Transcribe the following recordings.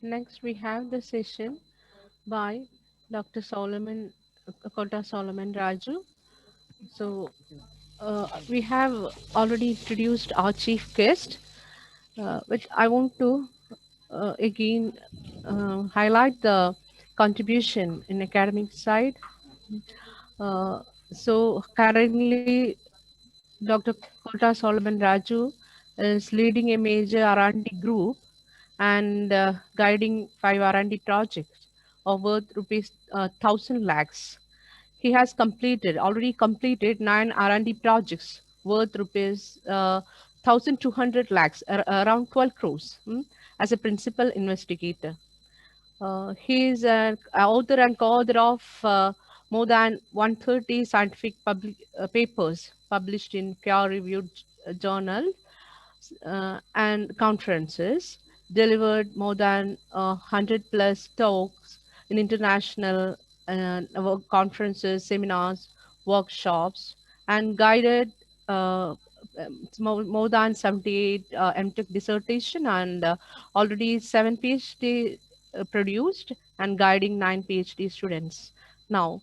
Next, we have the session by Dr. Solomon Kota Solomon Raju. So, we have already introduced our chief guest, but I want to again highlight the contribution in academic side. Uh, so, currently, Dr. Kota Solomon Raju is leading a major R&D group and guiding 5 R&D projects of worth rupees 1,000 lakhs. He has already completed 9 R&D projects worth rupees 1,200 lakhs, around 12 crores, as a principal investigator. He is an author and co-author of more than 130 scientific papers published in peer-reviewed journals and conferences, delivered more than 100 plus talks in international conferences, seminars, workshops, and guided more than 78 MTech dissertation and already 7 PhD produced and guiding 9 PhD students now.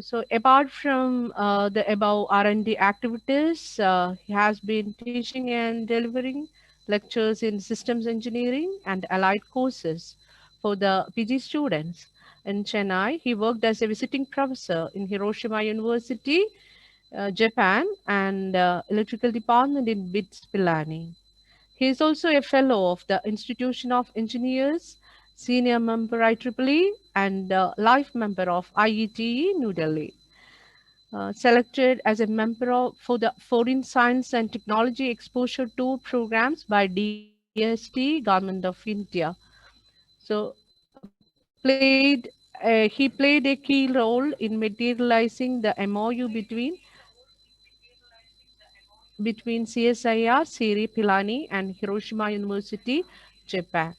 So apart from the above R&D activities, he has been teaching and delivering lectures in systems engineering and allied courses for the PG students. In Chennai, he worked as a visiting professor in Hiroshima University, Japan, and electrical department in BITS Pilani. He is also a fellow of the Institution of Engineers, senior member IEEE, and life member of IETE New Delhi. Selected as a member for the Foreign Science and Technology Exposure Tour programs by DST, Government of India. So he played a key role in materializing the MOU between CSIR, Siri Pilani, and Hiroshima University, Japan.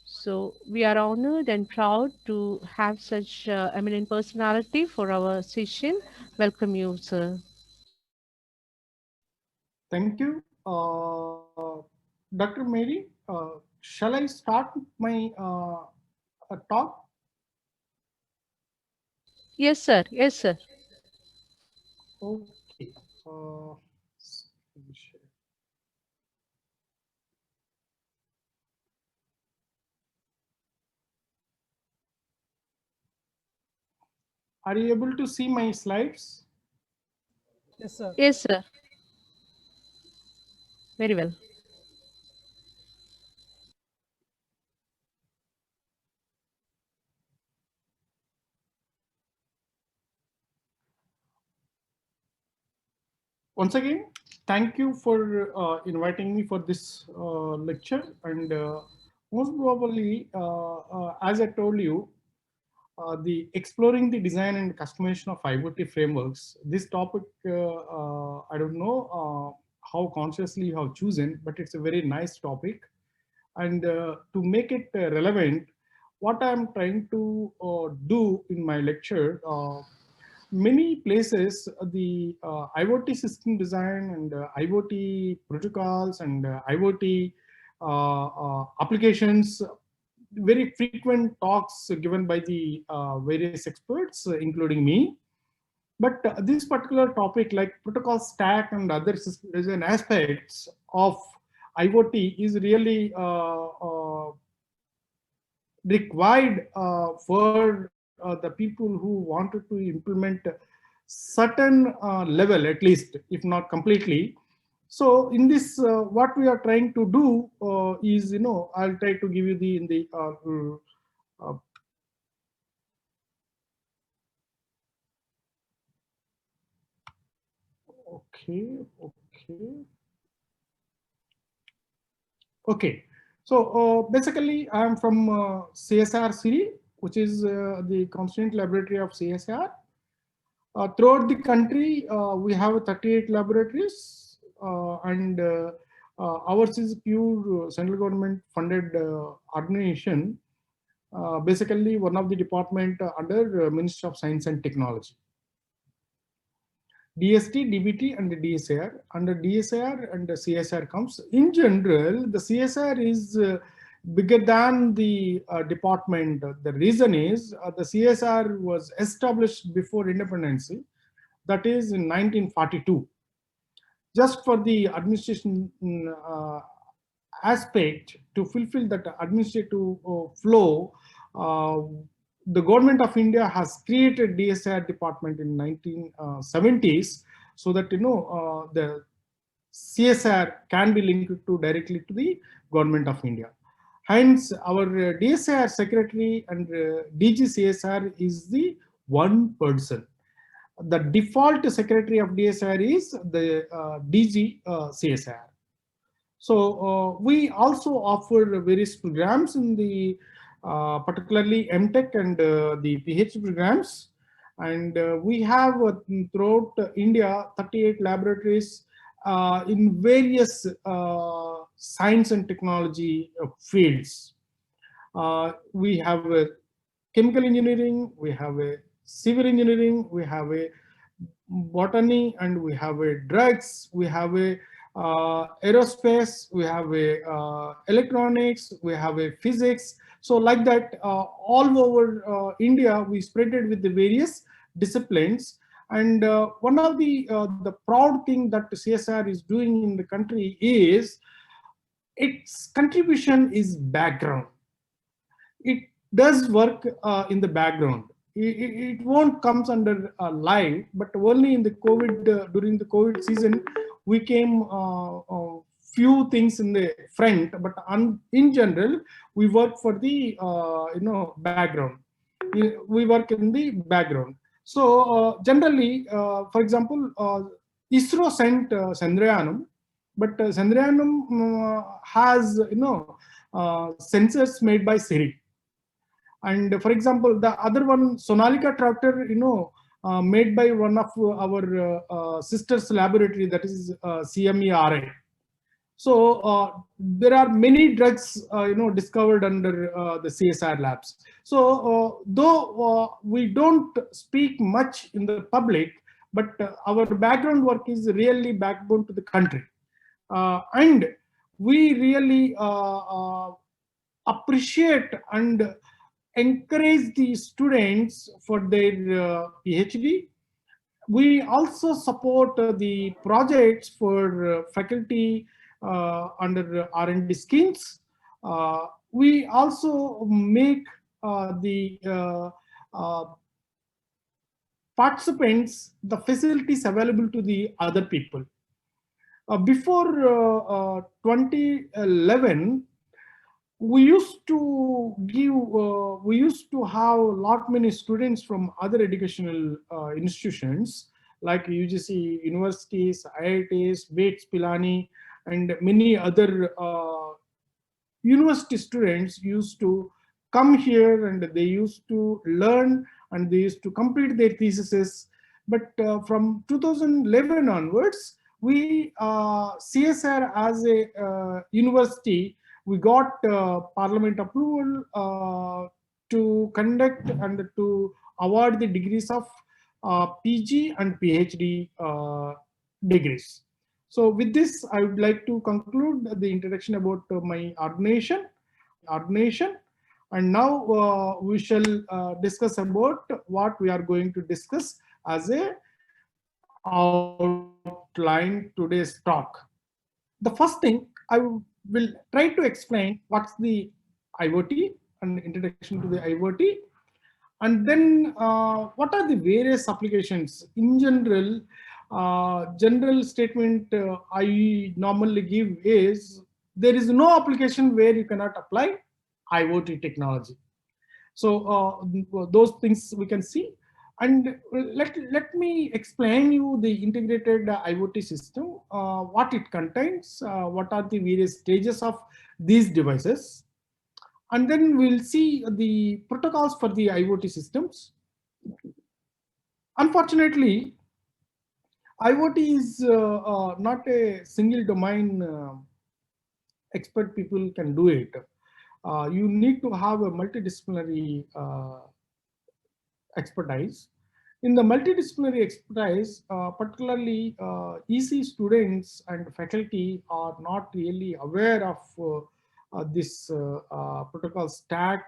So we are honored and proud to have such eminent personality for our session. Welcome you, sir. Thank you, Dr. Mary. Shall I start my talk? Yes, sir. Yes, sir. Okay. Are you able to see my slides? Yes, sir. Yes, sir. Very well. Once again, thank you for inviting me for this lecture. And most probably, as I told you, the exploring the design and customization of IoT frameworks. This topic, I don't know how consciously you have chosen, but it's a very nice topic. And to make it relevant, what I'm trying to do in my lecture, many places the IoT system design and IoT protocols and IoT applications, very frequent talks given by the various experts, including me. But this particular topic, like protocol stack and other design aspects of IoT, is really required for the people who wanted to implement certain level, at least, if not completely. So in this, what we are trying to do is, I'll try to give you the in the okay, okay. Okay, so basically, I'm from CSR City, which is the constituent laboratory of CSR. Throughout the country, we have 38 laboratories, and ours is pure central government funded organization. Basically, one of the department under Ministry of Science and Technology. DST, DBT, and the DSAR. Under DSAR and the CSR comes. In general, the CSR is bigger than the department. The reason is the CSR was established before independence, that is in 1942. Just for the administration aspect, to fulfill that administrative flow, uh, the government of India has created DSIR department in 1970s, so that the CSR can be linked to directly to the government of India. Hence, our DSIR secretary and DG CSR is the one person. The default secretary of DSIR is the DG CSR. So we also offer various programs in the particularly MTech and the PhD programs. And we have throughout India 38 laboratories in various science and technology fields. We have a chemical engineering, we have a civil engineering, we have a botany, and we have a drugs, we have a aerospace, we have a electronics, we have a physics. So like that, all over India, we spread it with the various disciplines. And one of the proud thing that CSR is doing in the country is its contribution is background. It does work in the background. It won't comes under live, but only in the COVID, during the COVID season, we came few things in the front, but in general, we work for the background. We work in the background. So generally, for example, ISRO sent Chandrayanam, but Chandrayanam has sensors made by Siri. And for example, the other one, Sonalika tractor, made by one of our sisters laboratory, that is CMERI. So there are many drugs, discovered under the CSR labs. So though we don't speak much in the public, but our background work is really backbone to the country. And we really appreciate and encourage the students for their PhD. We also support the projects for faculty under R&D schemes. We also make the participants the facilities available to the other people. Before 2011, we used to have lot many students from other educational institutions like UGC universities, IITs, Bates Pilani, and many other university students used to come here, and they used to learn, and they used to complete their theses. But from 2011 onwards, we CSR as a university, we got parliament approval to conduct and to award the degrees of PG and PhD degrees. So with this, I would like to conclude the introduction about my organization. And now we shall discuss about what we are going to discuss as a outline today's talk. The first thing I will try to explain what's the IoT and introduction to the IoT, and then what are the various applications. In general, general statement I normally give is there is no application where you cannot apply IoT technology. So those things we can see. And let me explain you the integrated IoT system, what it contains, what are the various stages of these devices. And then we'll see the protocols for the IoT systems. Unfortunately, IoT is not a single domain expert people can do it. You need to have a multidisciplinary expertise. In the multidisciplinary expertise, particularly EC students and faculty are not really aware of this protocol stack,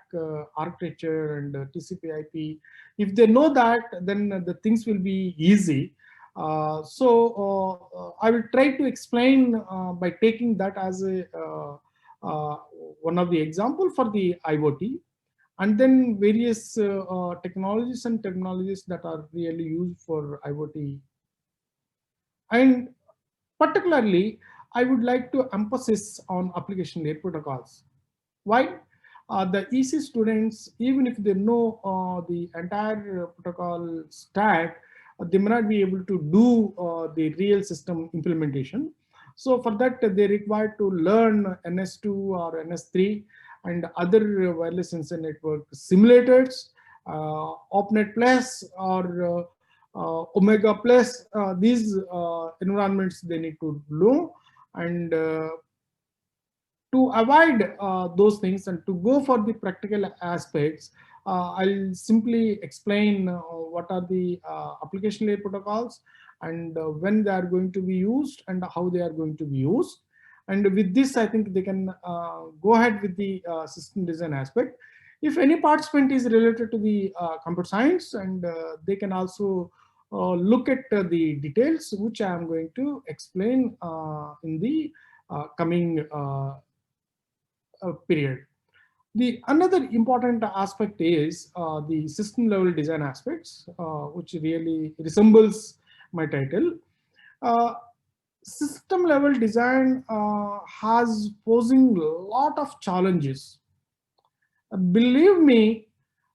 architecture, and TCP/IP. If they know that, then the things will be easy. I will try to explain by taking that as a uh, one of the example for the IoT, and then various technologies and terminologies that are really used for IoT. And particularly, I would like to emphasize on application layer protocols. Why? The EC students, even if they know the entire protocol stack, they may not be able to do the real system implementation. So for that, they require to learn NS2 or NS3 and other wireless sensor network simulators, OpNet Plus or Omega Plus. These environments they need to know, and to avoid those things and to go for the practical aspects, I'll simply explain what are the application layer protocols, and when they are going to be used and how they are going to be used. And with this, I think they can go ahead with the system design aspect. If any participant is related to the computer science, and they can also look at the details, which I am going to explain in the coming period. The another important aspect is the system level design aspects, which really resembles my title. Uh, System level design has posing a lot of challenges. Believe me,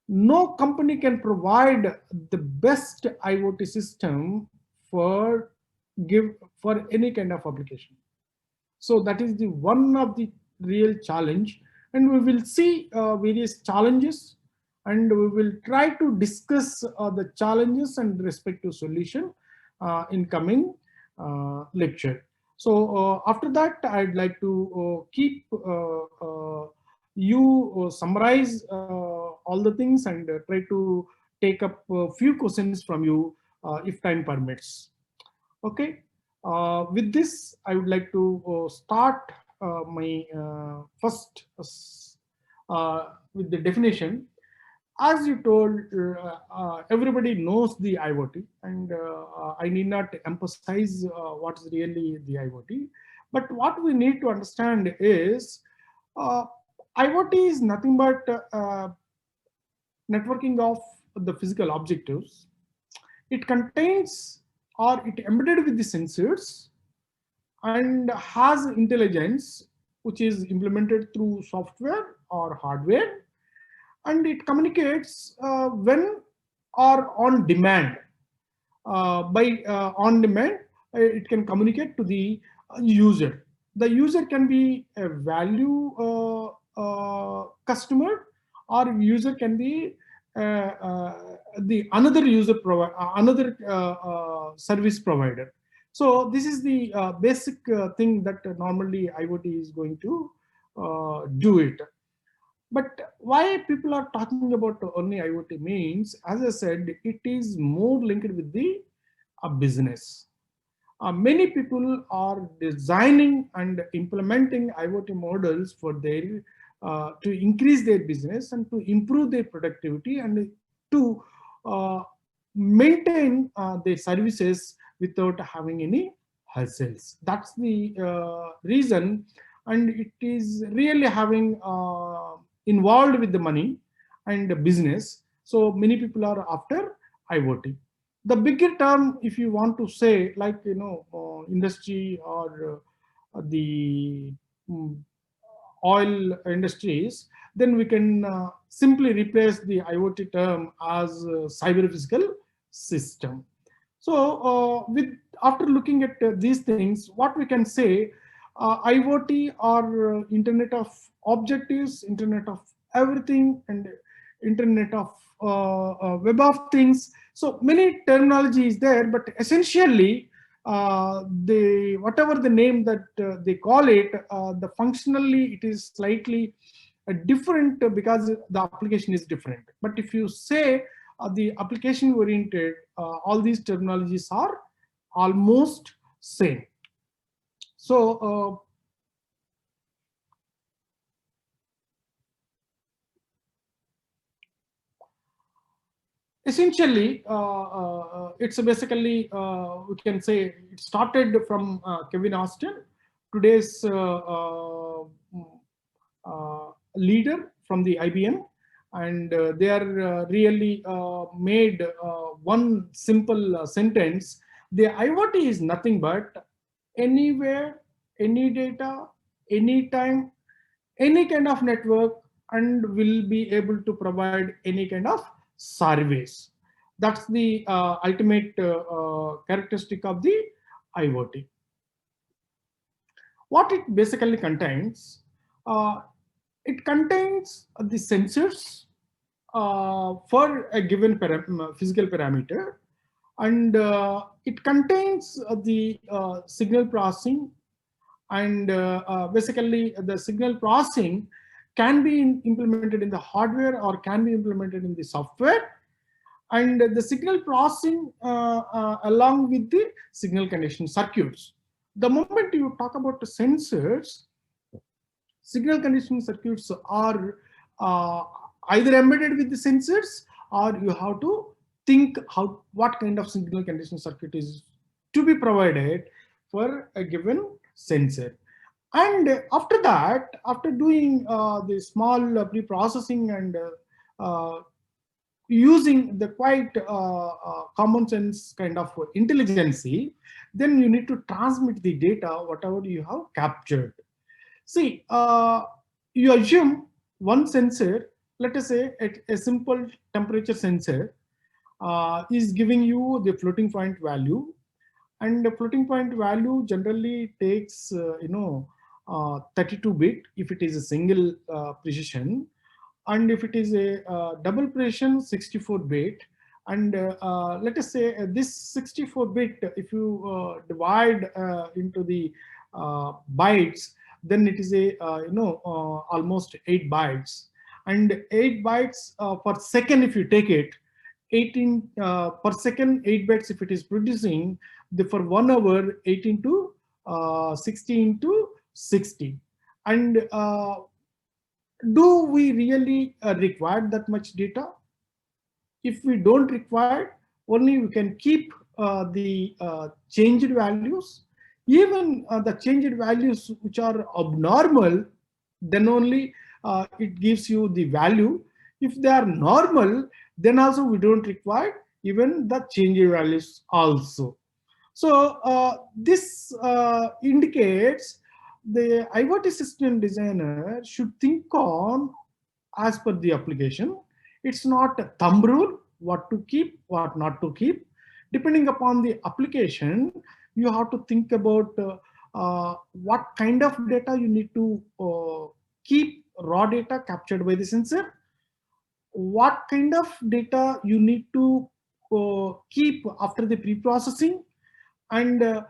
no company can provide the best IoT system for give for any kind of application. So that is the one of the real challenge, and we will see various challenges, and we will try to discuss the challenges and respective solution in coming lecture. So after that, I'd like to keep you summarize all the things, and try to take up a few questions from you if time permits. Okay. With this, I would like to start my first with the definition. As you told, everybody knows the IoT, and I need not emphasize what is really the IoT. But what we need to understand is uh, IoT is nothing but networking of the physical objectives. It contains or it embedded with the sensors and has intelligence, which is implemented through software or hardware, and it communicates when or on demand. By on demand, it can communicate to the user. The user can be a value customer, or user can be the another user provider, another service provider. So this is the basic thing that normally IoT is going to do it. But why people are talking about only IoT means, as I said, it is more linked with the business. Many people are designing and implementing IoT models for their to increase their business and to improve their productivity, and to uh, maintain their services without having any hassles. That's the reason, and it is really having involved with the money and the business. So many people are after IoT. The bigger term, if you want to say, like industry or the mm, oil industries, then we can simply replace the IoT term as cyber physical system. So with after looking at these things, what we can say, IoT or Internet of Objectives, Internet of Everything, and Internet of Web of Things. So many terminology is there, but essentially, the whatever the name that they call it, the functionally it is slightly different because the application is different. But if you say the application oriented, all these terminologies are almost same. So essentially, it's basically, we can say it started from Kevin Austin, today's leader from the IBM, and they are really made one simple sentence. The IoT is nothing but anywhere, any data, anytime, any kind of network, and will be able to provide any kind of service. That's the ultimate characteristic of the IoT. What it basically contains, uh, it contains the sensors for a given physical parameter, and it contains the signal processing, and basically the signal processing can be implemented in the hardware or can be implemented in the software, and the signal processing along with the signal conditioning circuits. The moment you talk about the sensors, signal conditioning circuits are uh, either embedded with the sensors, or you have to think how what kind of signal conditioning circuit is to be provided for a given sensor. And after that, after doing the small pre-processing and using the quite common sense kind of intelligence, then you need to transmit the data whatever you have captured. See, you assume one sensor, let us say a simple temperature sensor, is giving you the floating point value, and the floating point value generally takes 32 bit if it is a single precision, and if it is a double precision, 64 bit. And let us say this 64 bit, if you divide into the bytes, then it is a almost 8 bytes, and 8 bytes per second if you take it, 18 per second, 8 bytes if it is producing, the for 1 hour 18 to 16 to 60. And do we really require that much data? If we don't require, only we can keep the changed values. Even the changed values which are abnormal, then only it gives you the value. If they are normal, then also we don't require even the changed values also. So this indicates the IoT system designer should think on as per the application. It's not a thumb rule what to keep, what not to keep. Depending upon the application, you have to think about what kind of data you need to keep raw data captured by the sensor, what kind of data you need to keep after the pre-processing, and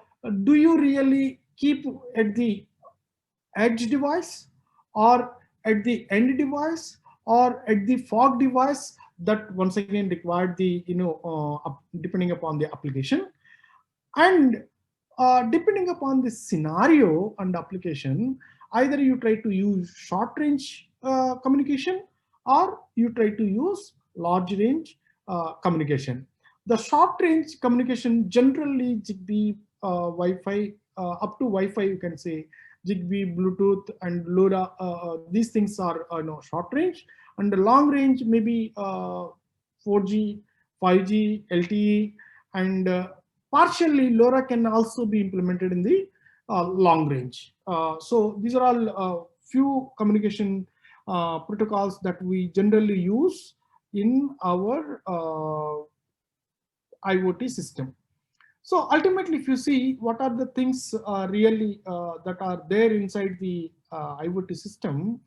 do you really keep at the edge device, or at the end device, or at the fog device, that once again required the depending upon the application. And depending upon the scenario and application, either you try to use short range communication, or you try to use large range communication. The short range communication generally Zigbee, Wi-Fi, up to Wi-Fi you can say, Zigbee, Bluetooth, and LoRa. These things are short range, and the long range maybe 4G, 5G, LTE, and partially LoRa can also be implemented in the long range. So these are all few communication protocols that we generally use in our IoT system. So ultimately, if you see what are the things really that are there inside the IoT system,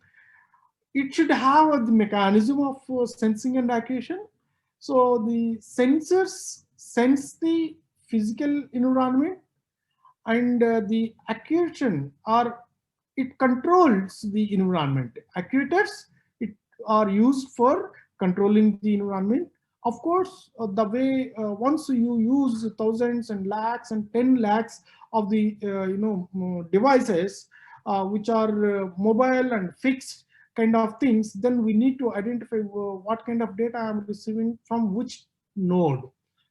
it should have the mechanism of sensing and actuation. So the sensors sense the physical environment, and the actuation, or it controls the environment. Actuators it are used for controlling the environment. Of course, the way once you use thousands and lakhs and 10 lakhs of the devices which are mobile and fixed kind of things, then we need to identify what kind of data I'm receiving from which node.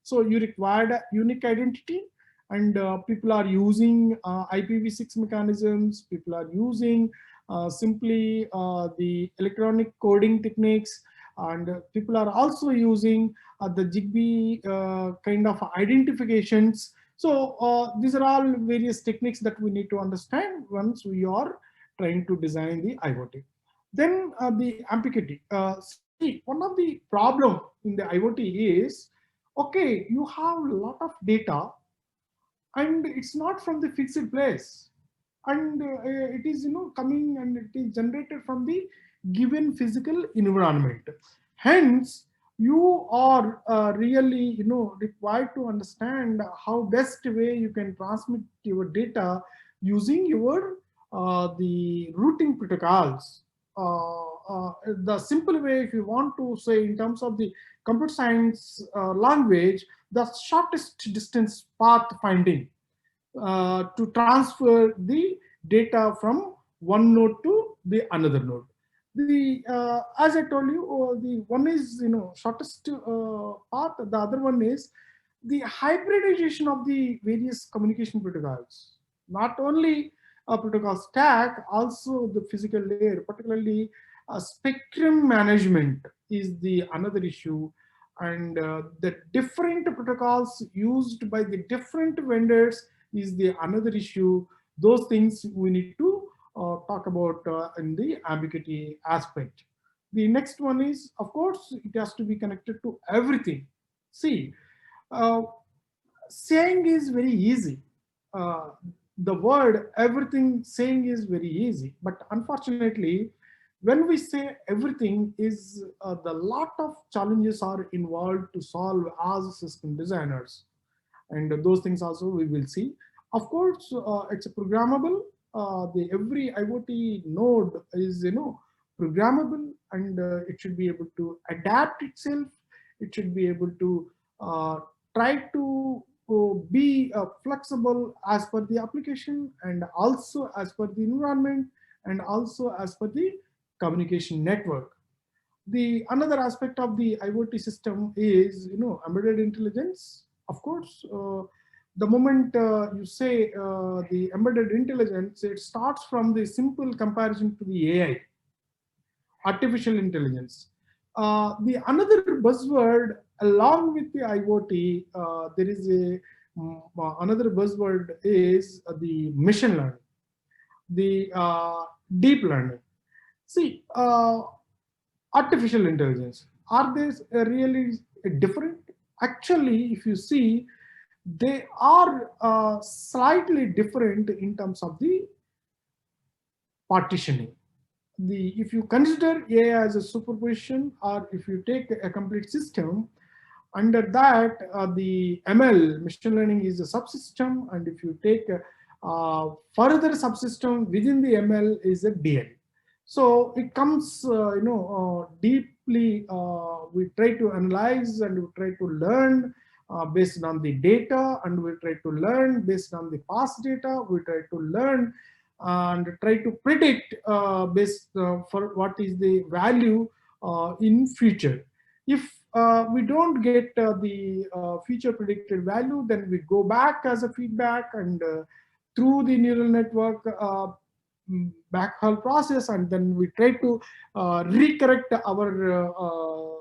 So you required a unique identity, and people are using IPv6 mechanisms. People are using simply the electronic coding techniques, and people are also using the Zigbee kind of identifications. So these are all various techniques that we need to understand once we are trying to design the IoT. Then the ambiguity. See, one of the problem in the IoT is, okay, you have a lot of data and it's not from the fixed place, and it is coming and it is generated from the given physical environment. Hence you are really required to understand how best way you can transmit your data using your the routing protocols. The simple way, if you want to say in terms of the computer science language, the shortest distance path finding to transfer the data from one node to the another node. The as I told you, the one is shortest path. The other one is the hybridization of the various communication protocols. Not only a protocol stack, also the physical layer, particularly spectrum management is the another issue, and the different protocols used by the different vendors is the another issue. Those things we need to talk about in the ambiguity aspect. The next one is, of course, it has to be connected to everything. See, uh, saying is very easy. Uh, the word everything saying is very easy, but unfortunately, when we say everything is the lot of challenges are involved to solve as system designers, and those things also we will see. Of course, it's a programmable. The every IoT node is programmable, and it should be able to adapt itself. It should be able to try to be flexible as per the application, and also as per the environment, and also as per the communication network. The another aspect of the IoT system is embedded intelligence. Of course, the moment you say the embedded intelligence, it starts from the simple comparison to the AI, artificial intelligence. The another buzzword along with the IoT, there is a another buzzword is the machine learning, the deep learning. See, artificial intelligence, are they really different? Actually, if you see, they are slightly different in terms of the partitioning. The if you consider AI as a superposition, or if you take a complete system, under that the ML machine learning is a subsystem, and if you take further subsystem within the ML is a DL. So it comes deeply. We try to analyze and we try to learn based on the data, and we try to learn based on the past data. We try to learn and try to predict based for what is the value in future. If we don't get the future predicted value, then we go back as a feedback, and through the neural network backhaul process, and then we try to recorrect our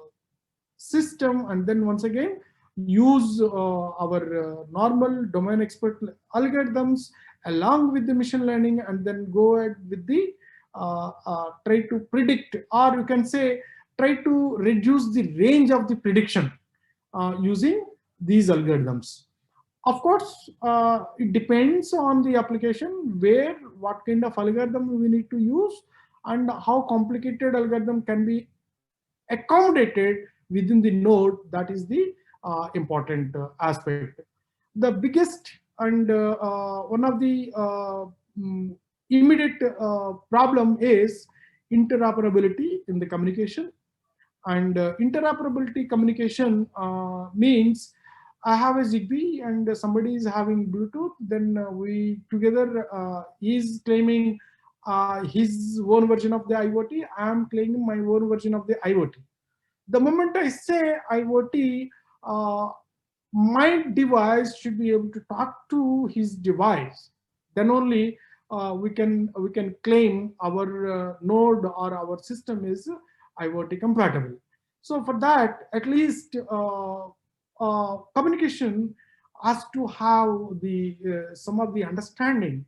system, and then once again use our normal domain expert algorithms along with the machine learning, and then go ahead with the try to predict, or you can say try to reduce the range of the prediction using these algorithms. Of course, it depends on the application, where what kind of algorithm we need to use, and how complicated algorithm can be accommodated within the node. That is the important aspect. The biggest and one of the immediate problem is interoperability in the communication. And interoperability communication means I have a Zigbee and somebody is having Bluetooth, then we together is claiming his own version of the IoT, I am claiming my own version of the IoT. The moment I say IoT, uh, my device should be able to talk to his device. Then only we can claim our node or our system is IoT compatible. So for that, at least communication has to have the some of the understanding,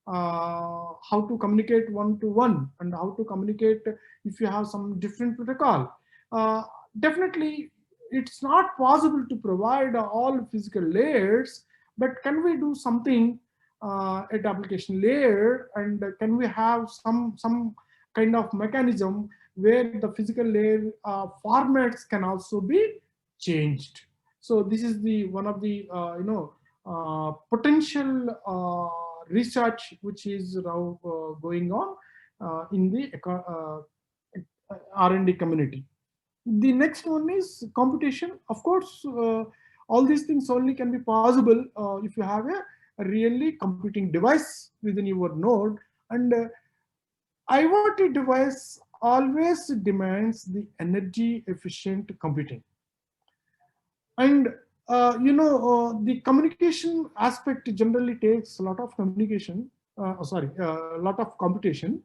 how to communicate one to one and how to communicate if you have some different protocol. Uh, Definitely, it's not possible to provide all physical layers, but can we do something at application layer, and can we have some kind of mechanism where the physical layer formats can also be changed. So this is the one of the potential research which is now going on in the R&D community. The next one is computation. Of course, all these things only can be possible if you have a really computing device within your node. And IoT device always demands the energy efficient computing. And the communication aspect generally takes a lot of communication, a lot of computation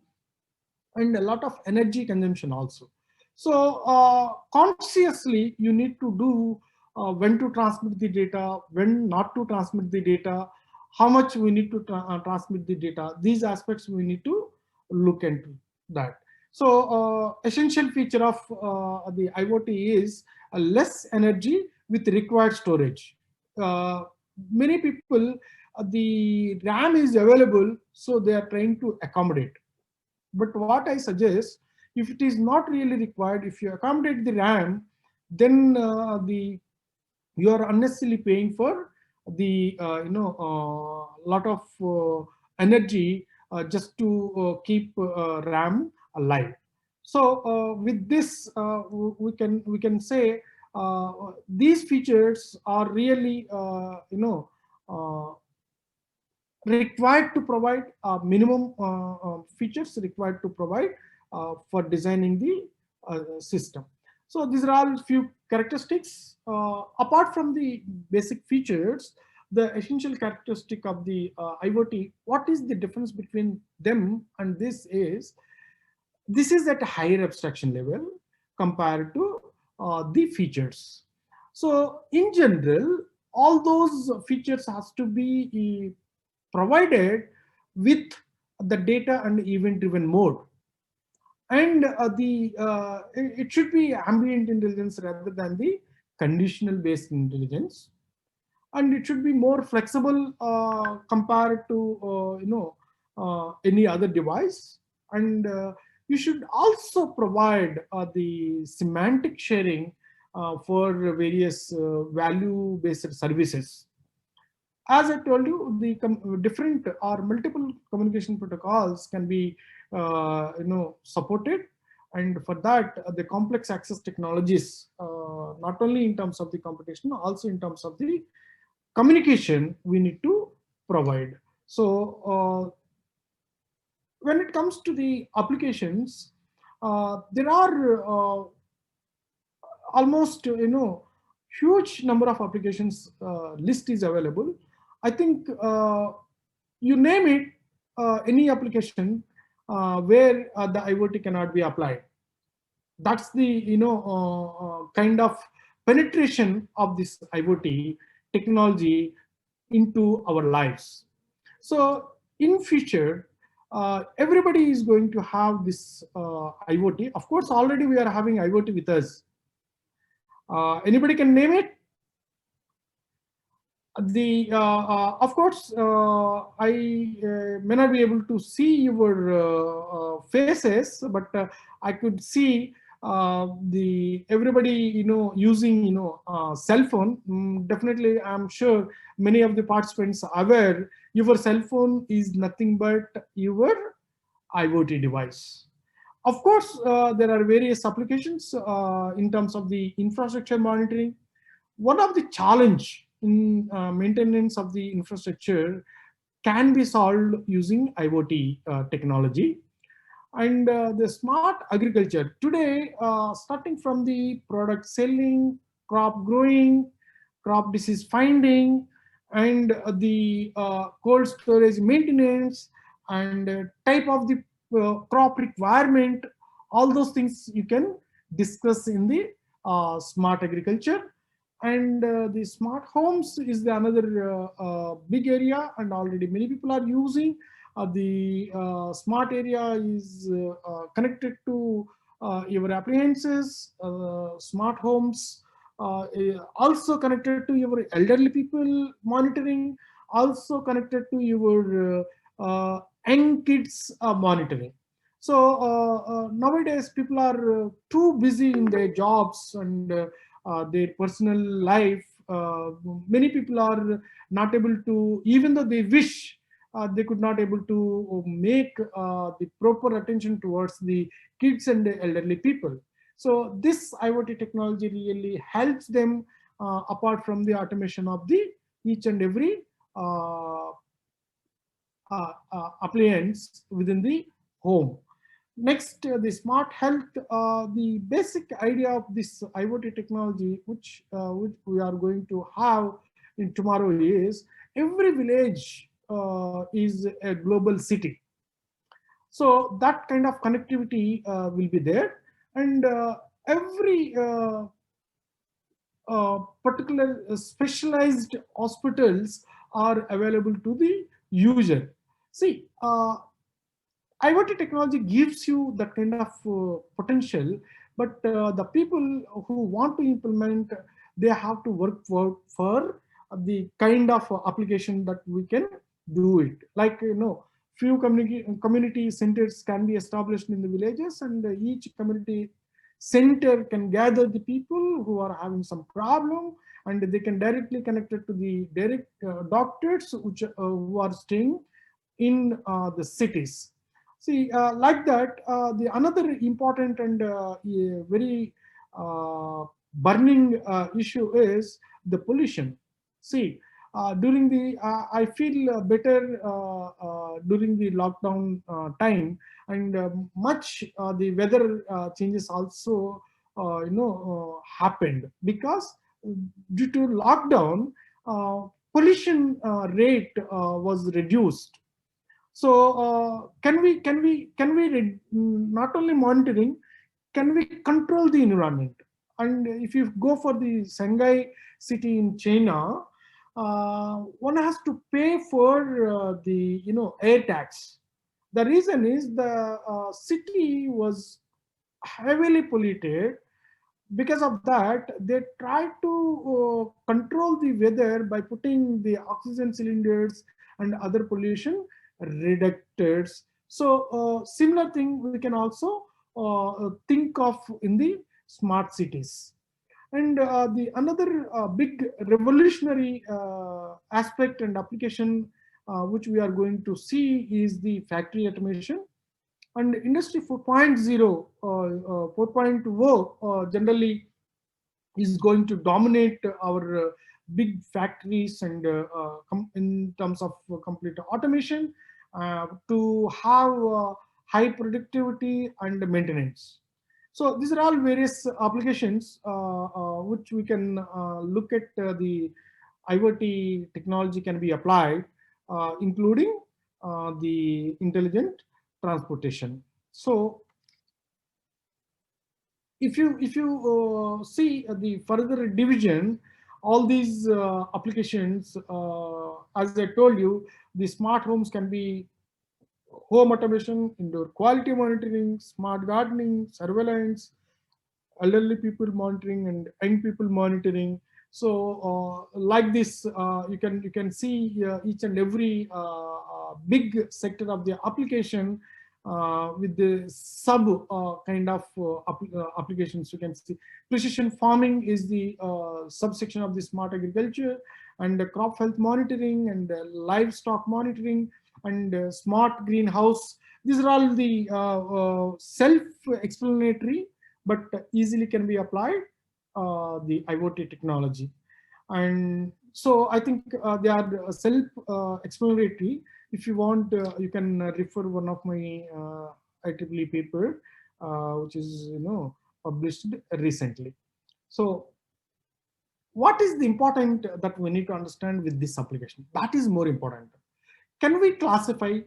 and a lot of energy consumption also. So consciously you need to do when to transmit the data, when not to transmit the data, how much we need to transmit the data. These aspects we need to look into that. So essential feature of the IoT is less energy with required storage. Many people, the RAM is available, so they are trying to accommodate. But what I suggest, if it is not really required, if you accommodate the RAM, then you are unnecessarily paying for the lot of energy just to keep RAM alive. So with this, we can say these features are really uh, required to provide minimum features required to provide for designing the system. So these are all few characteristics. Apart from the basic features, the essential characteristic of the IoT, what is the difference between them and this is at a higher abstraction level compared to the features. So in general, all those features has to be provided with the data and event driven mode, and it should be ambient intelligence rather than the conditional based intelligence, and it should be more flexible compared to any other device. And you should also provide the semantic sharing for various value based services. As I told you, the different or multiple communication protocols can be supported, and for that the complex access technologies, not only in terms of the computation, also in terms of the communication, we need to provide. So when it comes to the applications, there are almost huge number of applications list is available. I think you name it, any application where the IoT cannot be applied. That's the kind of penetration of this IoT technology into our lives. So in future, everybody is going to have this IoT. Of course, already we are having IoT with us. Anybody can name it? Of course, I may not be able to see your faces, but I could see the everybody using cell phone. Definitely, I'm sure many of the participants are aware your cell phone is nothing but your IoT device. Of course, there are various applications in terms of the infrastructure monitoring. One of the challenge in maintenance of the infrastructure can be solved using IoT technology. And the smart agriculture today, starting from the product selling, crop growing, crop disease finding, and the cold storage maintenance, and type of the crop requirement. All those things you can discuss in the smart agriculture. And the smart homes is the another big area, and already many people are using. The smart area is connected to your appliances. Smart homes also connected to your elderly people monitoring, also connected to your young kids monitoring. So nowadays people are too busy in their jobs and their personal life. Many people are not able to, even though they wish, they could not able to make the proper attention towards the kids and the elderly people. So this IoT technology really helps them, apart from the automation of the each and every uh, appliance within the home. Next, the smart health. The basic idea of this IoT technology, which we are going to have in tomorrow, is every village is a global city. So that kind of connectivity will be there, and every particular specialized hospitals are available to the user. See, IoT technology gives you that kind of potential, but the people who want to implement, they have to work for the kind of application that we can do it. Like, few community centers can be established in the villages, and each community center can gather the people who are having some problem, and they can directly connect it to the direct doctors who are staying in the cities. See, like that, the another important and very burning issue is the pollution. See, during the I feel better during the lockdown time, and much the weather changes also happened, because due to lockdown, pollution rate was reduced. So not only monitoring, can we control the environment? And if you go for the Shanghai city in China, one has to pay for the air tax. The reason is the city was heavily polluted. Because of that, they try to control the weather by putting the oxygen cylinders and other pollution reductors. So similar thing we can also think of in the smart cities. And the another big revolutionary aspect and application which we are going to see is the factory automation. And industry 4.0, 4.0 generally is going to dominate our big factories, and in terms of complete automation, to have high productivity and maintenance. So these are all various applications which we can look at. The IoT technology can be applied, including the intelligent transportation. So if you see the further division, all these applications, as I told you, the smart homes can be home automation, indoor quality monitoring, smart gardening, surveillance, elderly people monitoring, and young people monitoring. So like this, you can see each and every big sector of the application with the sub kind of applications. You can see precision farming is the subsection of the smart agriculture, and crop health monitoring, and livestock monitoring, and smart greenhouse. These are all the self-explanatory, but easily can be applied the IoT technology. And so I think they are self-explanatory. If you want, you can refer one of my IEEE paper, which is published recently. So what is the important that we need to understand with this application? That is more important. Can we classify,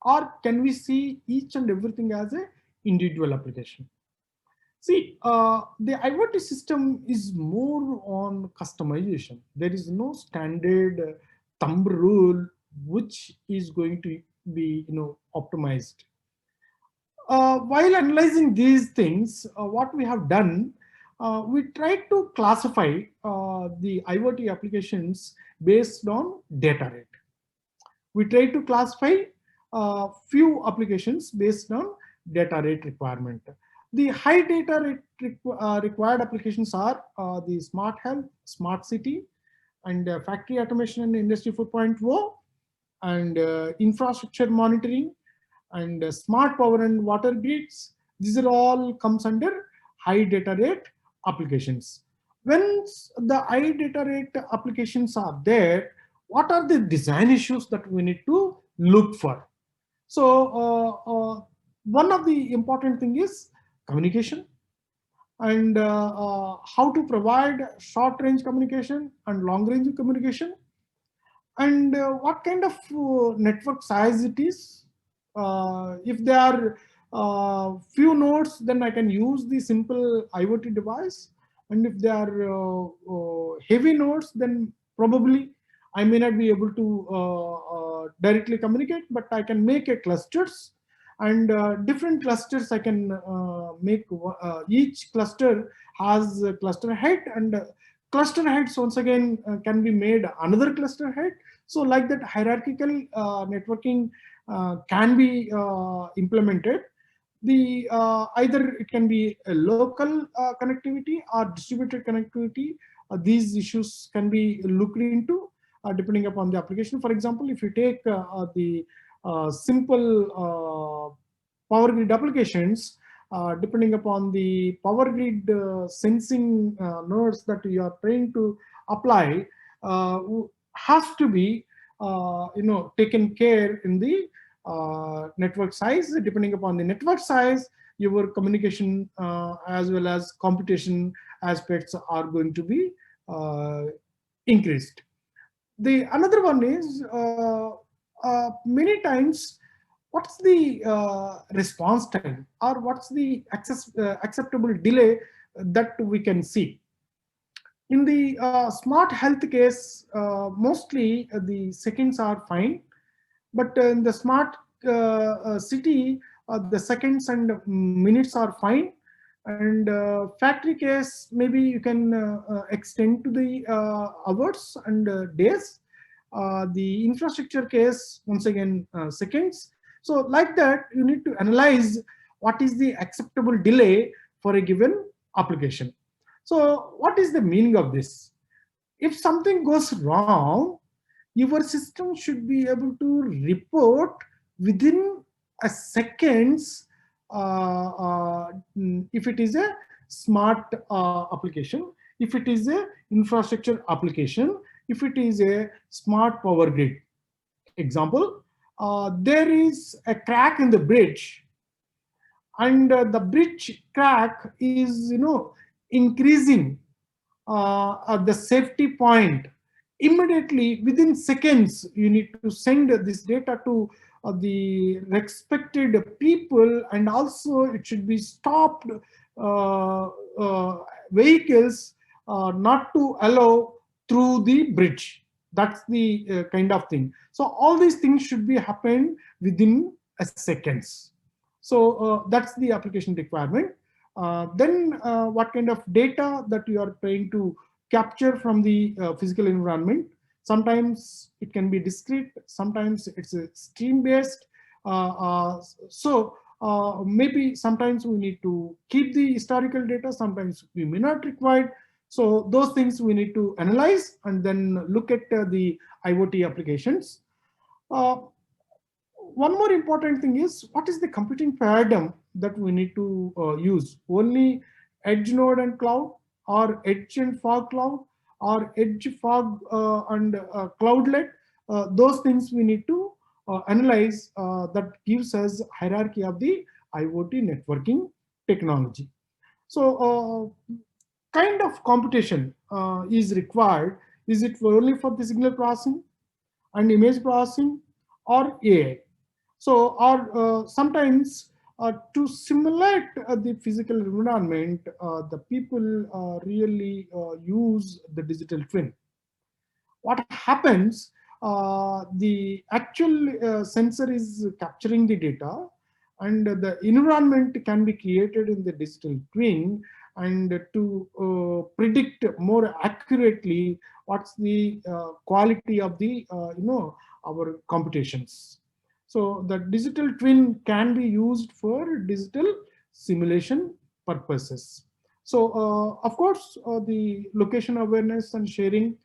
or can we see each and everything as a individual application? See, the IoT system is more on customization. There is no standard thumb rule which is going to be, optimized. While analyzing these things, what we have done, we try to classify the IoT applications based on data rate. We try to classify few applications based on data rate requirement. The high data rate required applications are the smart health, smart city, and factory automation and industry 4.0, and infrastructure monitoring, and smart power and water grids. These are all comes under high data rate applications. When the high data rate applications are there, what are the design issues that we need to look for? So one of the important thing is communication, and how to provide short range communication and long range communication, and what kind of network size it is. If there are few nodes, then I can use the simple IoT device, and if there are heavy nodes, then probably I may not be able to directly communicate, but I can make a clusters, and different clusters I can make. Each cluster has a cluster head, and cluster heads once again can be made another cluster head. So like that, hierarchical networking can be implemented. The either it can be a local connectivity or distributed connectivity. These issues can be looked into depending upon the application. For example, if you take the simple power grid applications, depending upon the power grid sensing nodes that you are trying to apply, has to be taken care in the network size. Depending upon the network size, your communication as well as computation aspects are going to be increased. The another one is many times, what's the response time, or what's the acceptable delay that we can see. In the smart health case, mostly the seconds are fine, but in the smart city, the seconds and minutes are fine. And factory case, maybe you can extend to the hours and days. The infrastructure case, once again, seconds. So like that, you need to analyze what is the acceptable delay for a given application. So what is the meaning of this? If something goes wrong, your system should be able to report within a seconds, if it is a smart application, if it is a infrastructure application, if it is a smart power grid. Example, there is a crack in the bridge, and the bridge crack is increasing the safety point. Immediately, within seconds, you need to send this data to the respected people, and also it should be stopped vehicles not to allow through the bridge. That's the kind of thing. So all these things should be happen within a seconds. So that's the application requirement. Then what kind of data that you are trying to capture from the physical environment. Sometimes it can be discrete, sometimes it's a stream based. So maybe sometimes we need to keep the historical data, sometimes we may not require. So those things we need to analyze and then look at the IoT applications. One more important thing is, what is the computing paradigm that we need to use? Only edge node and cloud, or edge and fog cloud, or edge fog and cloudlet? Those things we need to analyze. That gives us hierarchy of the IoT networking technology. So kind of computation is required? Is it only for the signal processing and image processing, or AI? So, or sometimes to simulate the physical environment, the people really use the digital twin. What happens, the actual sensor is capturing the data, and the environment can be created in the digital twin, and to predict more accurately what's the quality of the our computations. So the digital twin can be used for digital simulation purposes. So of course, the location awareness and sharing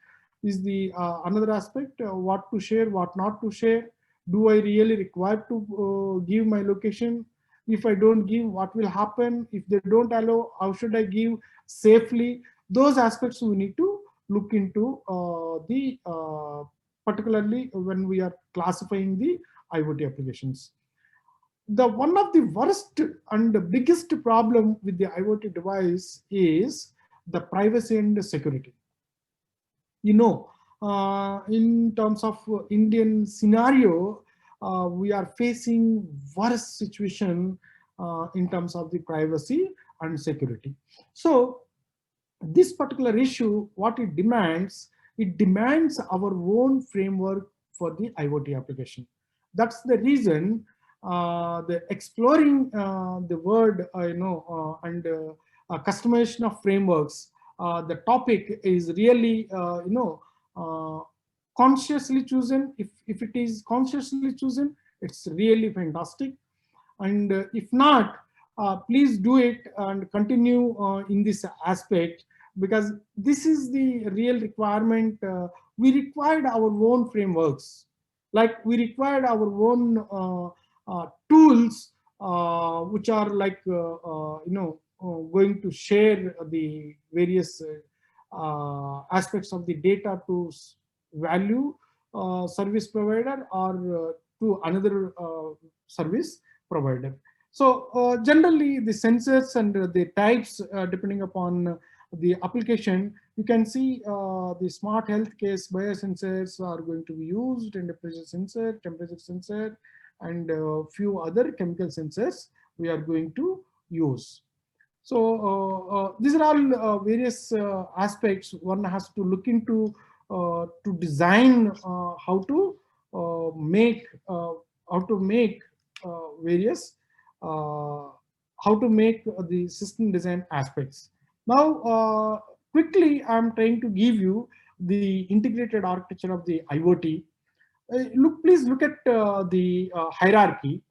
is the another aspect. What to share, what not to share. Do I really require to give my location? If I don't give, what will happen? If they don't allow, how should I give safely? Those aspects we need to look into the particularly when we are classifying the IoT applications. The one of the worst and the biggest problem with the IoT device is the privacy and security. You know, in terms of Indian scenario, we are facing worse situation in terms of the privacy and security. So this particular issue, what it demands our own framework for the IoT application. That's the reason the exploring the word, and customization of frameworks. The topic is really, uh, consciously chosen. If it is consciously chosen, it's really fantastic. And if not, please do it and continue in this aspect, because this is the real requirement. We required our own frameworks, like we required our own tools, which are like going to share the various aspects of the data to value service provider, or to another service provider. So generally the sensors and the types, depending upon the application, you can see the smart health case biosensors are going to be used, and the pressure sensor, temperature sensor, and a few other chemical sensors we are going to use. So these are all various aspects one has to look into to design how to make various uh, how to make the system design aspects. Now, quickly, I'm trying to give you the integrated architecture of the IoT. Please look at the hierarchy.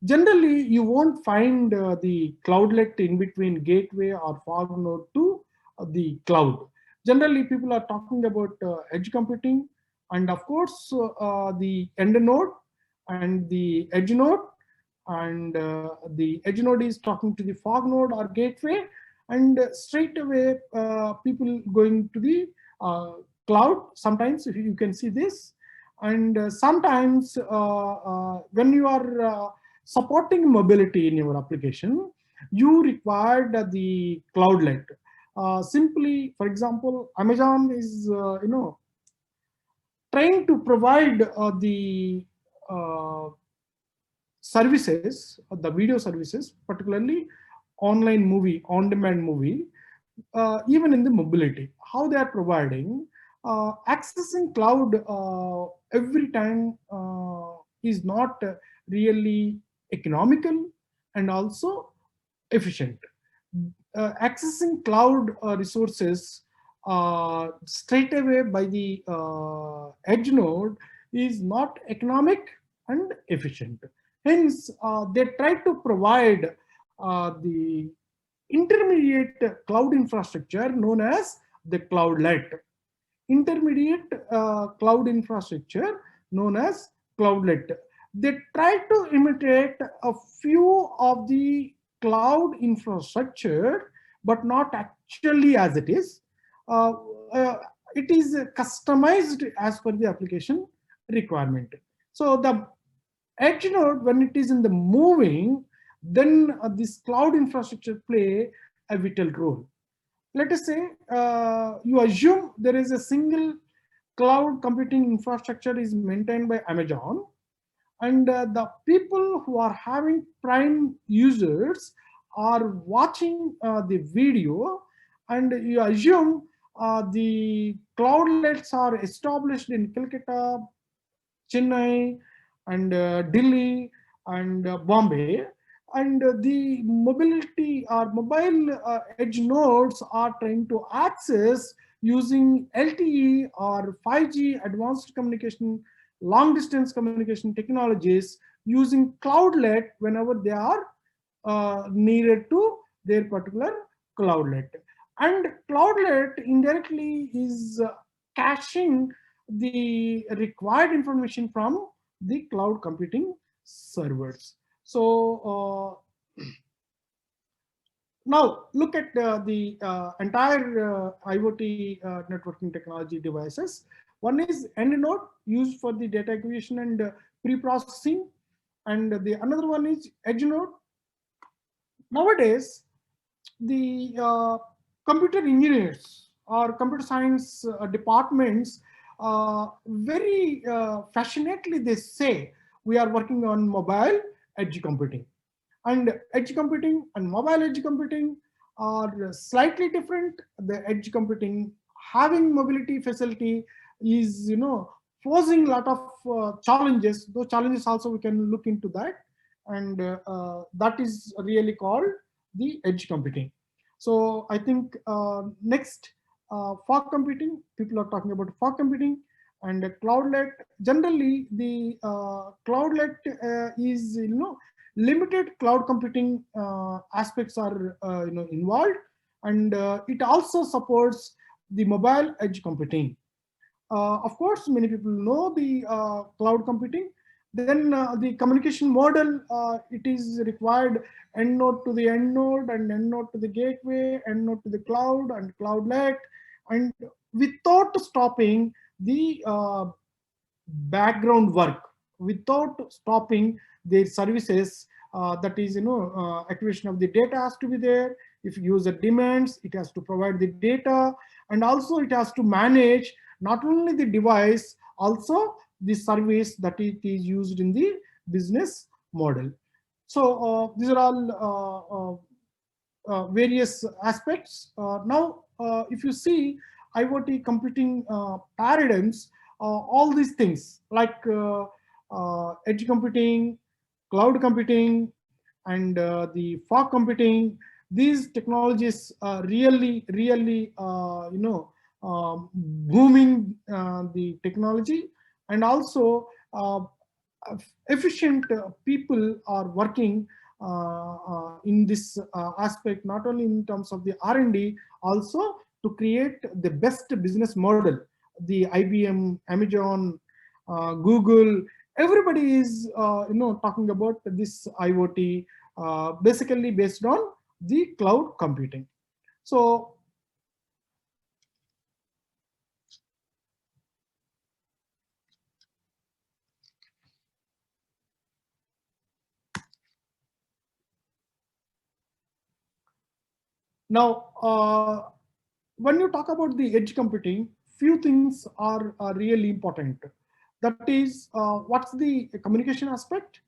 Generally, you won't find the cloudlet in between gateway or fog node to the cloud. Generally, people are talking about edge computing, and of course, the end node and the edge node, and the edge node is talking to the fog node or gateway, and straight away people going to the cloud. Sometimes if you can see this, and sometimes when you are supporting mobility in your application, you required the cloudlet. Simply, for example, Amazon is trying to provide the uh, services, the video services, particularly online movie, on-demand movie, even in the mobility. How they are providing, accessing cloud every time is not really economical and also efficient. Accessing cloud resources straight away by the edge node is not economic and efficient. Hence, they try to provide the intermediate cloud infrastructure known as the cloudlet. Intermediate cloud infrastructure known as cloudlet. They try to imitate a few of the cloud infrastructure, but not actually as it is. Uh, uh, it is customized as per the application requirement. So the edge node, when it is in the moving, then this cloud infrastructure play a vital role. let us say you assume there is a single cloud computing infrastructure is maintained by Amazon, and the people who are having Prime users are watching the video, and you assume the cloudlets are established in Calcutta, Chennai, and Delhi, and Bombay, and the mobility or mobile edge nodes are trying to access using LTE or 5G advanced communication, long distance communication technologies using cloudlet whenever they are needed to their particular cloudlet. And cloudlet indirectly is caching the required information from the cloud computing servers. So now look at the entire IoT networking technology devices. One is end node used for the data acquisition and pre-processing, and the another one is edge node. Nowadays, the computer engineers or computer science departments very passionately they say we are working on mobile edge computing, and edge computing and mobile edge computing are slightly different. The edge computing having mobility facility is posing a lot of challenges. Those challenges also we can look into that, and that is really called the edge computing. So I think next, fog computing, people are talking about fog computing and cloudlet. Generally the cloudlet is limited cloud computing aspects are involved, and it also supports the mobile edge computing. Of course, many people know the cloud computing. Then the communication model, it is required end node to the end node, and end node to the gateway, end node to the cloud and cloudlet, and without stopping the background work, without stopping their services. That is, acquisition of the data has to be there. If user demands, it has to provide the data, and also it has to manage not only the device, also the service that it is used in the business model. So these are all various aspects. Now, if you see IoT computing paradigms, all these things like edge computing, cloud computing, and the fog computing, these technologies are really booming the technology, and also efficient people are working in this aspect, not only in terms of the R&D, also to create the best business model. The IBM, Amazon, Google, everybody is talking about this IoT basically based on the cloud computing. So now when you talk about the edge computing, few things are really important. That is, what's the communication aspect,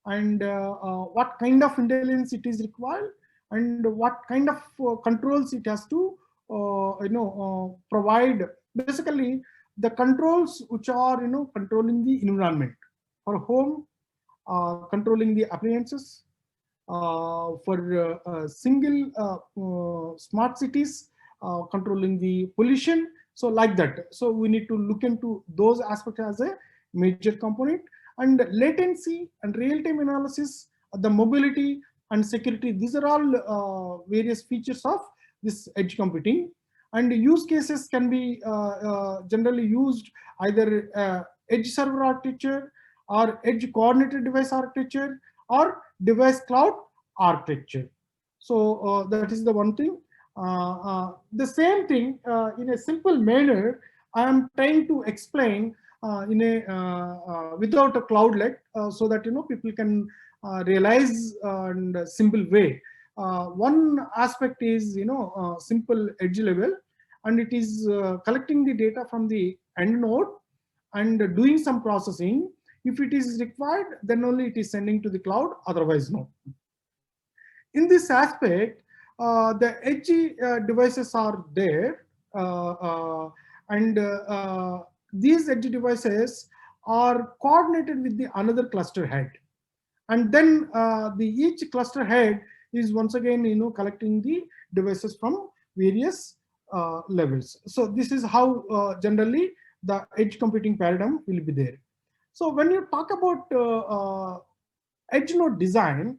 and what kind of intelligence it is required, and what kind of controls it has to provide. Basically, the controls which are controlling the environment for home, controlling the appliances, for single smart cities, controlling the pollution. So like that. So we need to look into those aspects as a major component. And latency and real-time analysis, the mobility and security, these are all various features of this edge computing. And use cases can be generally used either edge server architecture, or edge coordinated device architecture, or device cloud architecture. So that is the one thing. The same thing in a simple manner, I am trying to explain in a without a cloudlet, so that people can realize in a simple way. One aspect is, simple edge level, and it is collecting the data from the end node and doing some processing. If it is required, then only it is sending to the cloud, otherwise no. In this aspect, the edge devices are there, uh, uh, and these edge devices are coordinated with the another cluster head, and then the each cluster head is once again collecting the devices from various levels. So this is how generally the edge computing paradigm will be there. So when you talk about edge node design,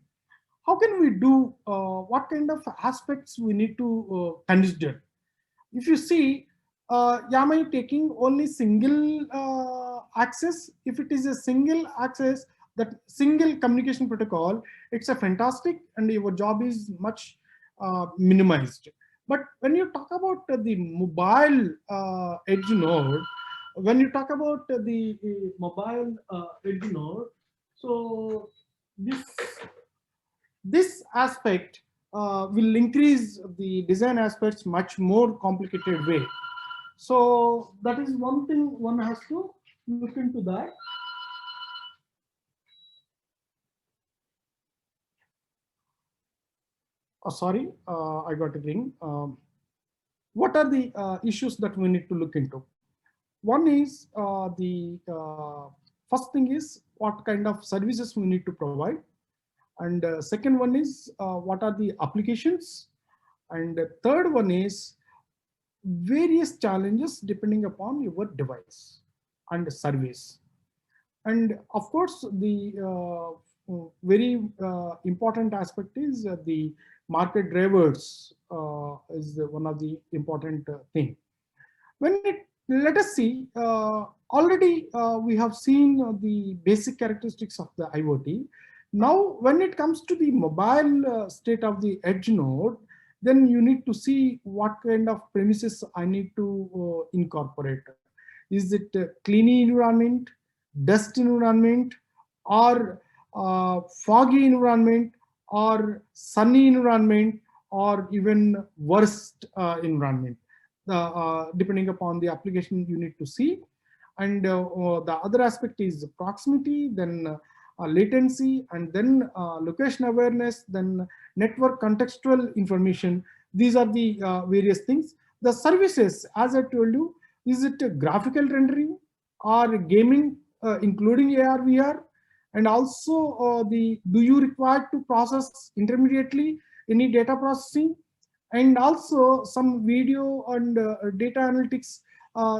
how can we do, what kind of aspects we need to consider? If you see, am I taking only single access? If it is a single access, that single communication protocol, it's a fantastic, and your job is much minimized. But when you talk about the mobile edge node, when you talk about the mobile edge node, so this this aspect will increase the design aspects much more complicated way. So that is one thing one has to look into that. Sorry, I got a ring. What are the issues that we need to look into? One is the first thing is what kind of services we need to provide, and second one is what are the applications, and the third one is various challenges depending upon your device and service. And of course, the very important aspect is the market drivers is one of the important thing. When it, let us see, already we have seen the basic characteristics of the IoT. Now, when it comes to the mobile state of the edge node, then you need to see what kind of premises I need to incorporate. Is it a clean environment, dust environment, or foggy environment, or sunny environment, or even worst environment? Depending upon the application you need to see. And the other aspect is proximity, then latency, and then location awareness, then network contextual information. These are the various things. The services, as I told you, is it a graphical rendering or gaming, including AR, VR? And also, do you require to process intermediately any data processing? And also some video and data analytics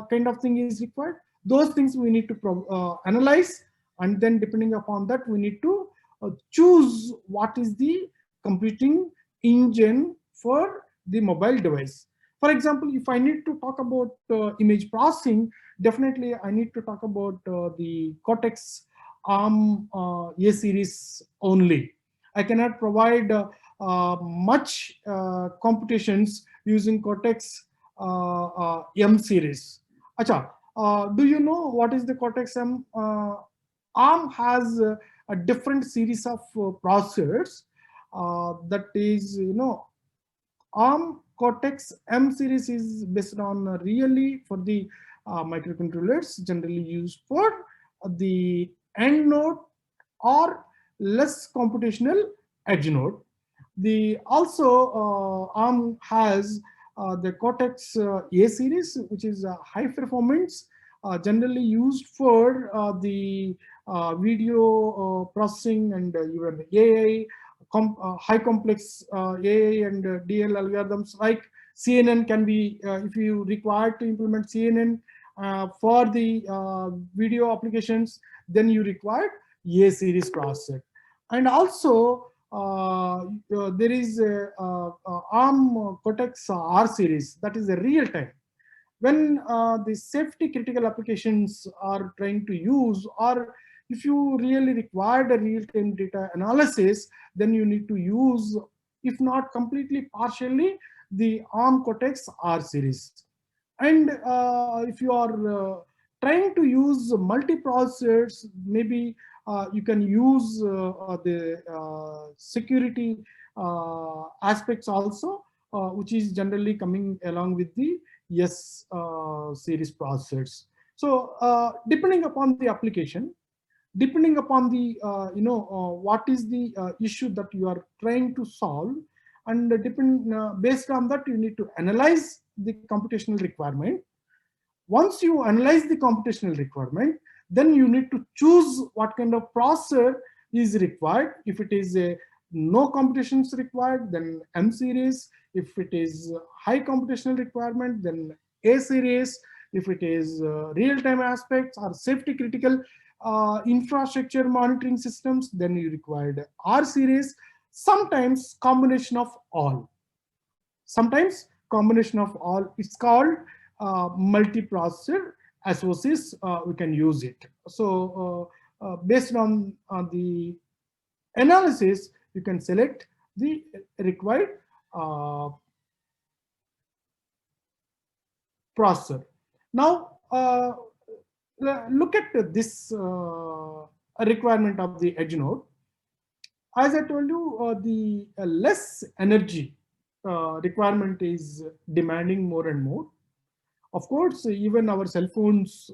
kind of thing is required. Those things we need to analyze, and then depending upon that we need to choose what is the computing engine for the mobile device. For example, if I need to talk about image processing, definitely I need to talk about the Cortex ARM A series only. I cannot provide much computations using Cortex M series. Acha, do you know what is the Cortex M? ARM has a different series of processors that is, ARM Cortex M series is based on really for the microcontrollers generally used for the end node or less computational edge node. The also ARM has the Cortex A series, which is high performance, generally used for the video processing and even AI, high complex AI and DL algorithms like CNN can be, if you require to implement CNN for the video applications, then you require A series processor. And also, there is a, ARM Cortex R series, that is a real time. When the safety critical applications are trying to use, or if you really required a real-time data analysis, then you need to use, if not completely, partially, the ARM Cortex R series. And if you are trying to use multi-processors, maybe you can use the security aspects also, which is generally coming along with the S series processors. So depending upon the application, depending upon the what is the issue that you are trying to solve, and based on that you need to analyze the computational requirement. Once you analyze the computational requirement, then you need to choose what kind of processor is required. If it is a no computations required, then M series. If it is high computational requirement, then A series. If it is real-time aspects or safety critical infrastructure monitoring systems, then you required R series. Sometimes combination of all. Sometimes combination of all. It's called multiprocessor SoCs. We can use it. So based on the analysis, you can select the required processor. Now look at this requirement of the edge node. As I told you, the less energy requirement is demanding more and more. Of course, even our cell phones,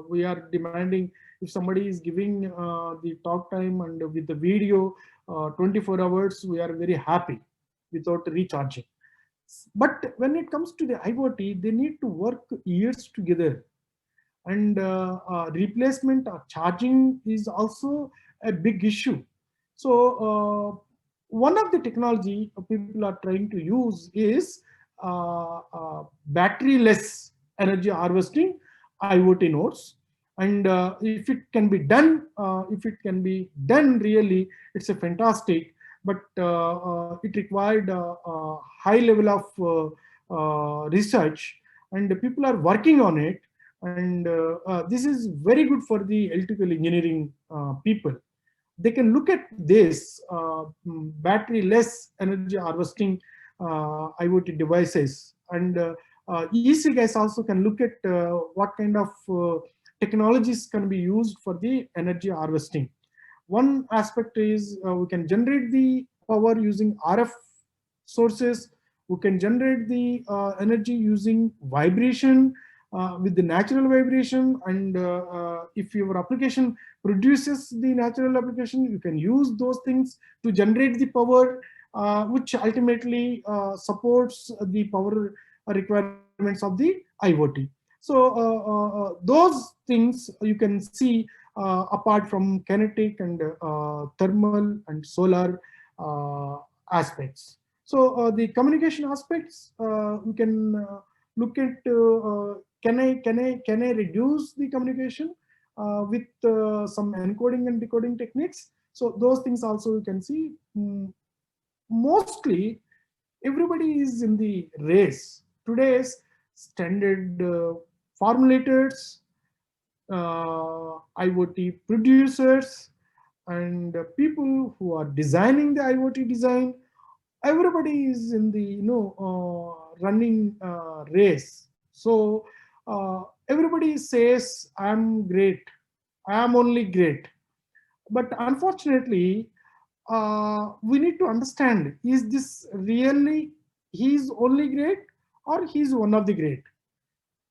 we are demanding. If somebody is giving the talk time and with the video 24 hours, we are very happy without recharging. But when it comes to the IoT, they need to work years together, and replacement or charging is also a big issue. So one of the technology people are trying to use is battery-less energy harvesting IoT nodes. And if it can be done, really, it's a fantastic. But it required a high level of research, and people are working on it. And this is very good for the electrical engineering people. They can look at this battery-less energy harvesting IoT devices, and EC guys also can look at what kind of technologies can be used for the energy harvesting. One aspect is we can generate the power using RF sources. We can generate the energy using vibration, with the natural vibration. And if your application produces the natural application, you can use those things to generate the power, which ultimately supports the power requirements of the IoT. So those things you can see apart from kinetic and thermal and solar aspects. So the communication aspects, we can look at can I reduce the communication with some encoding and decoding techniques. So those things also you can see. Mostly everybody is in the race. Today's standard formulators, IoT producers, and people who are designing the IoT design, everybody is in the running race. So everybody says I'm great, I'm only great. But unfortunately, we need to understand, is this really he's only great, or he's one of the great?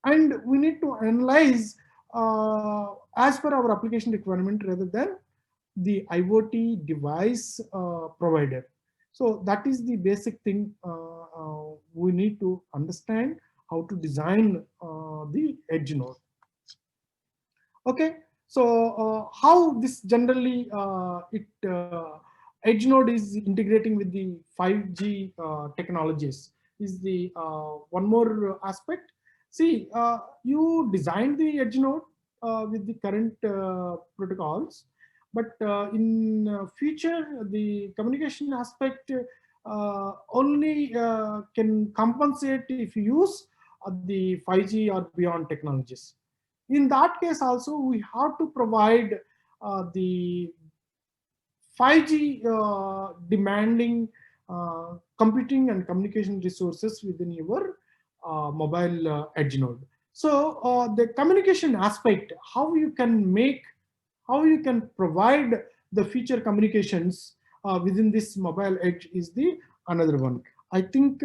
And we need to analyze as per our application requirement rather than the IoT device provider. So that is the basic thing we need to understand, how to design the edge node. Okay, so how this generally edge node is integrating with the 5G technologies is the one more aspect. See, you design the edge node with the current protocols, but in future the communication aspect only can compensate if you use the 5G or beyond technologies. In that case also, we have to provide the 5G demanding computing and communication resources within your mobile edge node. So the communication aspect, how you can provide the future communications within this mobile edge is the another one. I think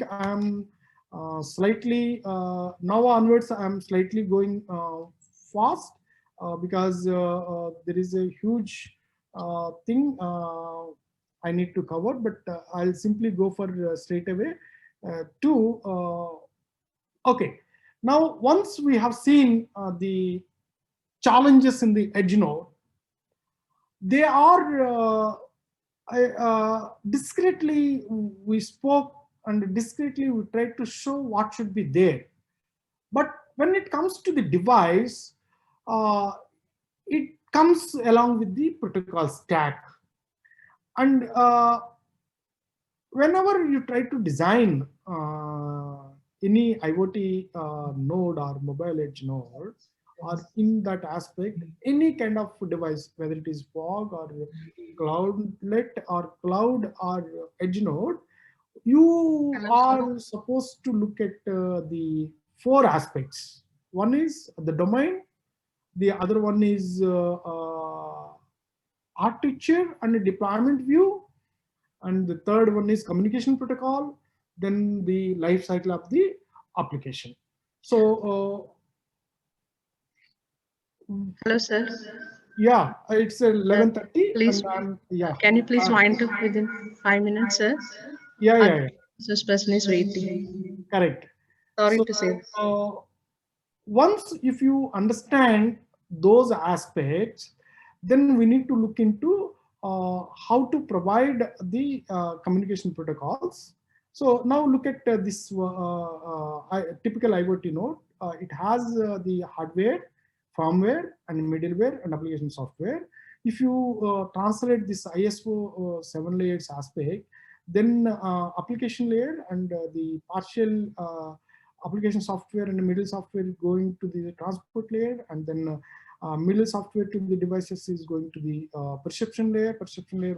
I'm slightly now onwards. I'm slightly going fast because there is a huge thing I need to cover. But I'll simply go for straight away to. Okay, now once we have seen the challenges in the edge node, they are discreetly we spoke and discreetly we tried to show what should be there. But when it comes to the device, it comes along with the protocol stack. And whenever you try to design any IoT node or mobile edge node, or in that aspect, any kind of device, whether it is fog or cloudlet or cloud or edge node, you are supposed to look at the four aspects. One is the domain, the other one is architecture and deployment view, and the third one is communication protocol, then the life cycle of the application. So Hello, sir. yeah, it's 11:30. Please, yeah. Can you please wind up within 5 minutes, sir? Yeah. This person is waiting. Correct. Sorry So, to say. Once if you understand those aspects, then we need to look into how to provide the communication protocols. So now look at this typical IoT node. It has the hardware, firmware, and middleware and application software. If you translate this ISO 7 layers aspect, then application layer and the partial application software and the middle software going to the transport layer, and then middle software to the devices is going to the perception layer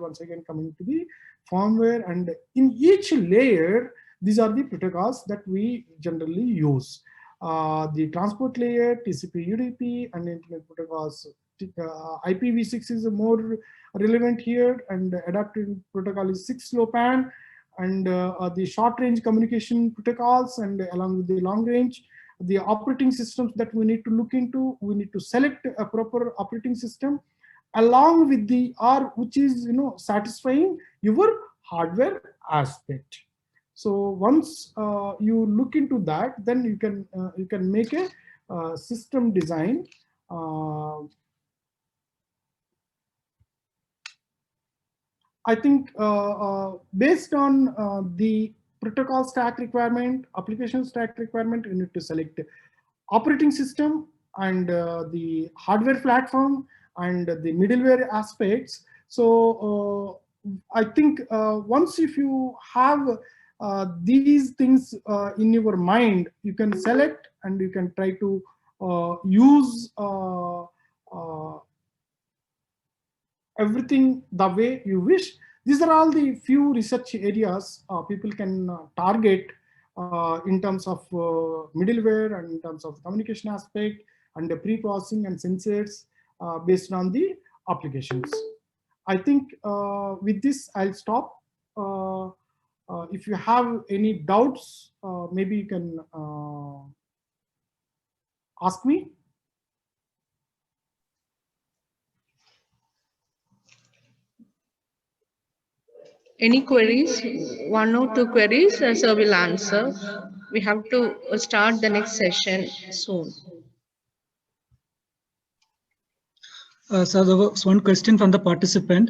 once again coming to the firmware. And in each layer, these are the protocols that we generally use. The transport layer, TCP, UDP, and internet protocols. IPv6 is more relevant here, and adaptive protocol is 6LoWPAN, and the short range communication protocols, and along with the long range, the operating systems that we need to look into. We need to select a proper operating system along with the which is satisfying your hardware aspect. So once you look into that, then you can make a system design. I think based on the protocol stack requirement, application stack requirement, you need to select operating system and the hardware platform and the middleware aspects. So I think once if you have these things in your mind, you can select and you can try to use everything the way you wish. These are all the few research areas people can target in terms of middleware and in terms of communication aspect and the pre-processing and sensors based on the applications. I think with this I'll stop. If you have any doubts, maybe you can ask me. Any queries? One or two queries, sir will answer. We have to start the next session soon. So there was one question from the participant.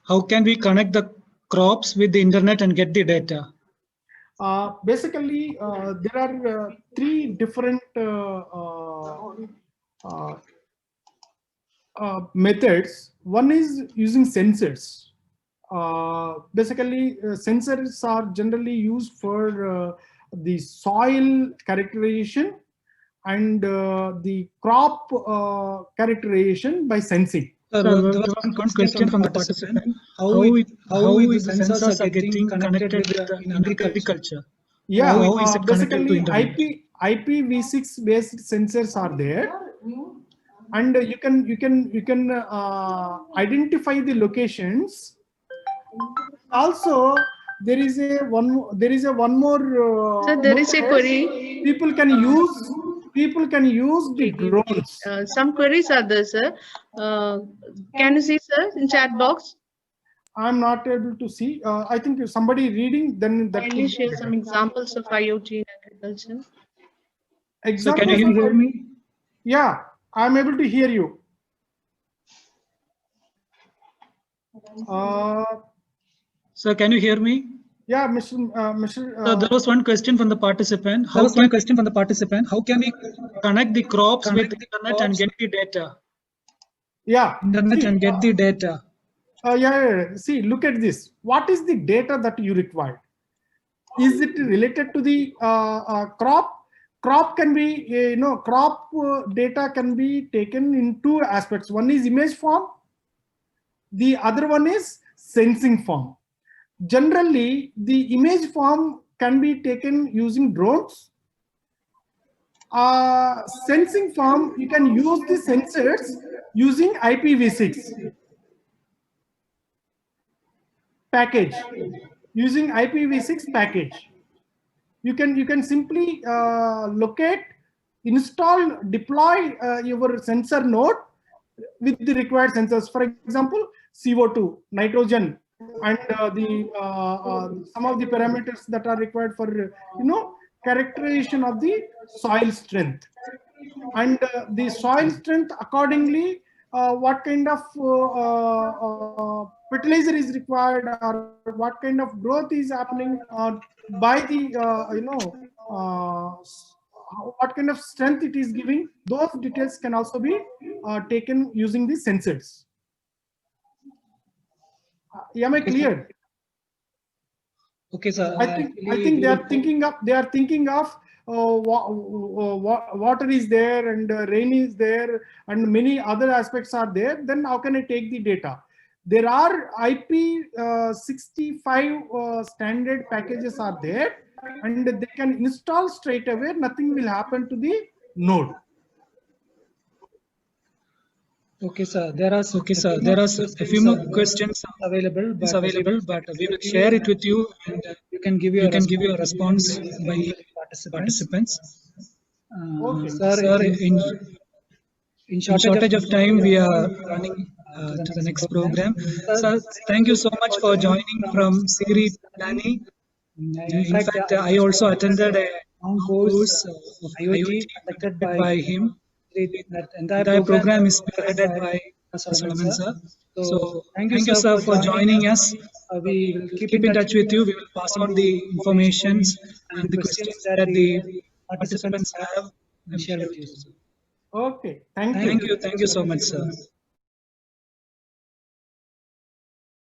How can we connect the crops with the internet and get the data? Basically, there are three different methods. One is using sensors. Basically, sensors are generally used for the soil characterization and the crop characterization by sensing. There was one question from the participant. How the sensors are getting connected with the agriculture? Yeah, how is it connected to basically internet? IPv6 based sensors are there. and you can identify the locations. Also, there is a one more. So there is a query. People can use the drones. Some queries are there, sir. Can you see, sir, in chat box? I'm not able to see. I think if somebody reading, then that Kindly could share some examples of IoT in agriculture. So can you hear me? Yeah, I'm able to hear you. So can you hear me? Yeah, Mr. So there was one question from the participant. How can we connect the crops with internet and get the data? Yeah. Internet and get the data. Yeah. See, look at this. What is the data that you require? Is it related to the crop? Crop can be, crop data can be taken in two aspects. One is image form. The other one is sensing form. Generally, the image form can be taken using drones. Sensing form, you can use the sensors using IPv6 package. Using IPv6 package, you can simply locate, install, deploy your sensor node with the required sensors. For example, CO2, nitrogen, and some of the parameters that are required for characterization of the soil strength, and the soil strength accordingly, what kind of fertilizer is required, or what kind of growth is happening by the what kind of strength it is giving. Those details can also be taken using the sensors. Am I clear? Okay, sir. I think they are thinking of water is there, and rain is there, and many other aspects are there. Then how can I take the data? There are IP65 standard packages are there, and they can install straight away. Nothing will happen to the node. Okay, sir. There are a few more questions available, but we will share it with you, and you can give your response by participants. Okay. Sir, in shortage of time, we are running to the next program. Sir, thank you so much for joining from Siri Dani. In fact, I also attended a course of IoT conducted by him. That entire program is spearheaded by Solomon sir. So thank you sir for joining us. We will keep in touch with you. We will pass on the informations and the questions that the participants have and share with you. Okay. Thank you. Thank you so much, sir.